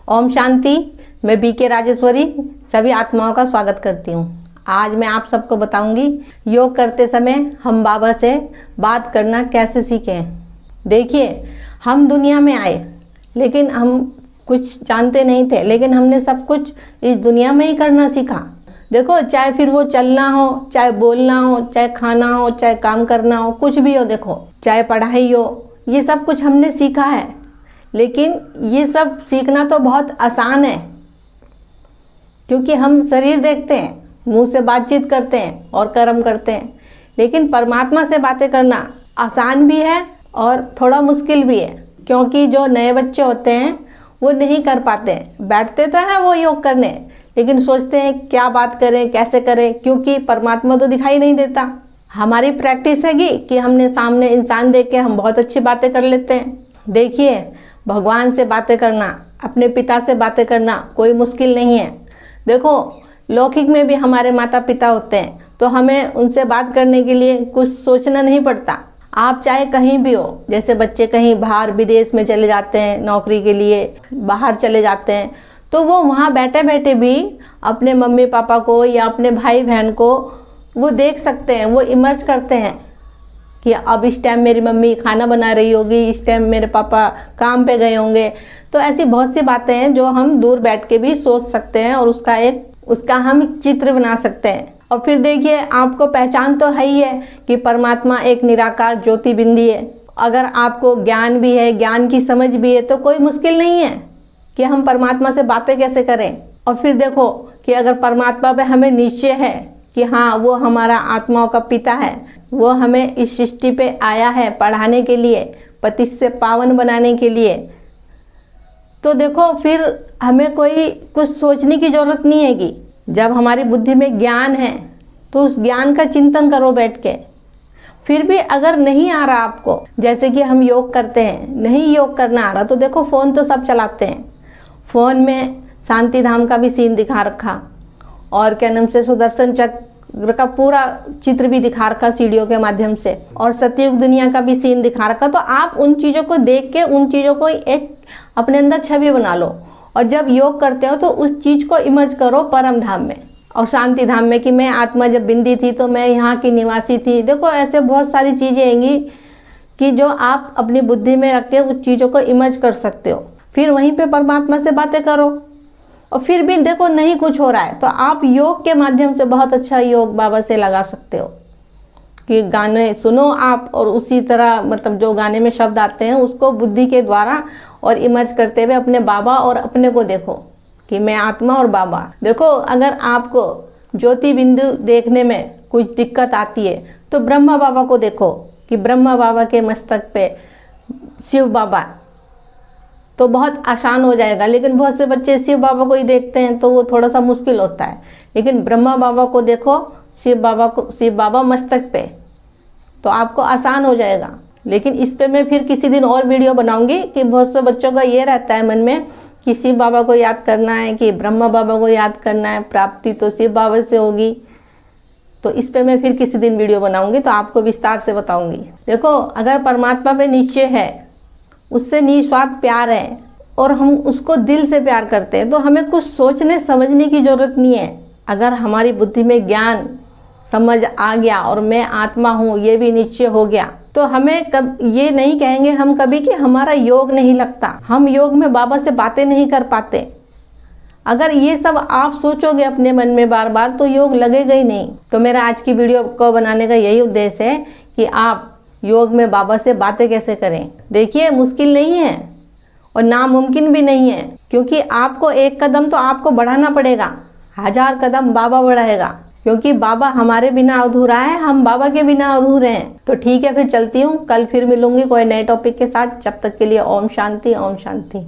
ओम शांति। मैं बीके राजेश्वरी सभी आत्माओं का स्वागत करती हूँ। आज मैं आप सबको बताऊंगी योग करते समय हम बाबा से बात करना कैसे सीखें। देखिए, हम दुनिया में आए लेकिन हम कुछ जानते नहीं थे, लेकिन हमने सब कुछ इस दुनिया में ही करना सीखा। देखो, चाहे फिर वो चलना हो, चाहे बोलना हो, चाहे खाना हो, चाहे काम करना हो, कुछ भी हो, देखो चाहे पढ़ाई हो, ये सब कुछ हमने सीखा है। लेकिन ये सब सीखना तो बहुत आसान है, क्योंकि हम शरीर देखते हैं, मुंह से बातचीत करते हैं और कर्म करते हैं। लेकिन परमात्मा से बातें करना आसान भी है और थोड़ा मुश्किल भी है, क्योंकि जो नए बच्चे होते हैं वो नहीं कर पाते। बैठते तो हैं वो योग करने, लेकिन सोचते हैं क्या बात करें, कैसे करें, क्योंकि परमात्मा तो दिखाई नहीं देता। हमारी प्रैक्टिस है कि हमने सामने इंसान देख के हम बहुत अच्छी बातें कर लेते हैं। देखिए, भगवान से बातें करना, अपने पिता से बातें करना कोई मुश्किल नहीं है। देखो, लौकिक में भी हमारे माता पिता होते हैं, तो हमें उनसे बात करने के लिए कुछ सोचना नहीं पड़ता। आप चाहे कहीं भी हो, जैसे बच्चे कहीं बाहर विदेश में चले जाते हैं, नौकरी के लिए बाहर चले जाते हैं, तो वो वहाँ बैठे बैठे भी अपने मम्मी पापा को या अपने भाई बहन को वो देख सकते हैं, वो इमर्ज करते हैं कि अब इस टाइम मेरी मम्मी खाना बना रही होगी, इस टाइम मेरे पापा काम पे गए होंगे। तो ऐसी बहुत सी बातें हैं जो हम दूर बैठ के भी सोच सकते हैं और उसका हम चित्र बना सकते हैं। और फिर देखिए, आपको पहचान तो है ही है कि परमात्मा एक निराकार ज्योति बिंदी है। अगर आपको ज्ञान भी है, ज्ञान की समझ भी है, तो कोई मुश्किल नहीं है कि हम परमात्मा से बातें कैसे करें। और फिर देखो कि अगर परमात्मा पे हमें निश्चय है कि हाँ, वो हमारा आत्माओं का पिता है, वो हमें इस सृष्टि पे आया है पढ़ाने के लिए, पतित से पावन बनाने के लिए, तो देखो फिर हमें कोई कुछ सोचने की ज़रूरत नहीं है। कि जब हमारी बुद्धि में ज्ञान है तो उस ज्ञान का चिंतन करो बैठ के। फिर भी अगर नहीं आ रहा आपको, जैसे कि हम योग करते हैं, नहीं योग करना आ रहा, तो देखो फ़ोन तो सब चलाते हैं। फ़ोन में शांति धाम का भी सीन दिखा रखा और क्या नाम से सुदर्शन चक्र का पूरा चित्र भी दिखा रखा सीढ़ियों के माध्यम से, और सतयुग दुनिया का भी सीन दिखा रखा। तो आप उन चीज़ों को देख के उन चीज़ों को एक अपने अंदर छवि बना लो, और जब योग करते हो तो उस चीज़ को इमर्ज करो परम धाम में और शांति धाम में, कि मैं आत्मा जब बिंदी थी तो मैं यहाँ की निवासी थी। देखो, ऐसे बहुत सारी चीज़ें आएंगी कि जो आप अपनी बुद्धि में रख के उस चीज़ों को इमर्ज कर सकते हो। फिर वहीं पे परमात्मा से बातें करो। और फिर भी देखो नहीं कुछ हो रहा है, तो आप योग के माध्यम से बहुत अच्छा योग बाबा से लगा सकते हो कि गाने सुनो आप, और उसी तरह मतलब जो गाने में शब्द आते हैं उसको बुद्धि के द्वारा और इमर्ज करते हुए अपने बाबा और अपने को देखो कि मैं आत्मा और बाबा। देखो, अगर आपको ज्योति बिंदु देखने में कुछ दिक्कत आती है तो ब्रह्मा बाबा को देखो कि ब्रह्मा बाबा के मस्तक पे शिव बाबा, तो बहुत आसान हो जाएगा। लेकिन बहुत से बच्चे शिव बाबा को ही देखते हैं तो वो थोड़ा सा मुश्किल होता है। लेकिन ब्रह्मा बाबा को देखो, शिव बाबा मस्तक पे, तो आपको आसान हो जाएगा। लेकिन इस पे मैं फिर किसी दिन और वीडियो बनाऊंगी कि बहुत से बच्चों का ये रहता है मन में कि शिव बाबा को याद करना है, कि ब्रह्मा बाबा को याद करना है, प्राप्ति तो शिव बाबा से होगी। तो इस पे मैं फिर किसी दिन वीडियो बनाऊंगी, तो आपको विस्तार से बताऊंगी। देखो, अगर परमात्मा पे निश्चय है, उससे निस्वार्थ प्यार है और हम उसको दिल से प्यार करते हैं, तो हमें कुछ सोचने समझने की ज़रूरत नहीं है। अगर हमारी बुद्धि में ज्ञान समझ आ गया और मैं आत्मा हूँ ये भी निश्चय हो गया, तो हमें ये नहीं कहेंगे हम कभी कि हमारा योग नहीं लगता, हम योग में बाबा से बातें नहीं कर पाते। अगर ये सब आप सोचोगे अपने मन में बार बार, तो योग लगेगा ही नहीं। तो मेरा आज की वीडियो को बनाने का यही उद्देश्य है कि आप योग में बाबा से बातें कैसे करें। देखिए, मुश्किल नहीं है और नामुमकिन भी नहीं है, क्योंकि आपको एक कदम तो आपको बढ़ाना पड़ेगा, 1000 कदम बाबा बढ़ाएगा, क्योंकि बाबा हमारे बिना अधूरा है, हम बाबा के बिना अधूरे हैं। तो ठीक है, फिर चलती हूँ, कल फिर मिलूंगी कोई नए टॉपिक के साथ। जब तक के लिए ओम शांति, ओम शांति।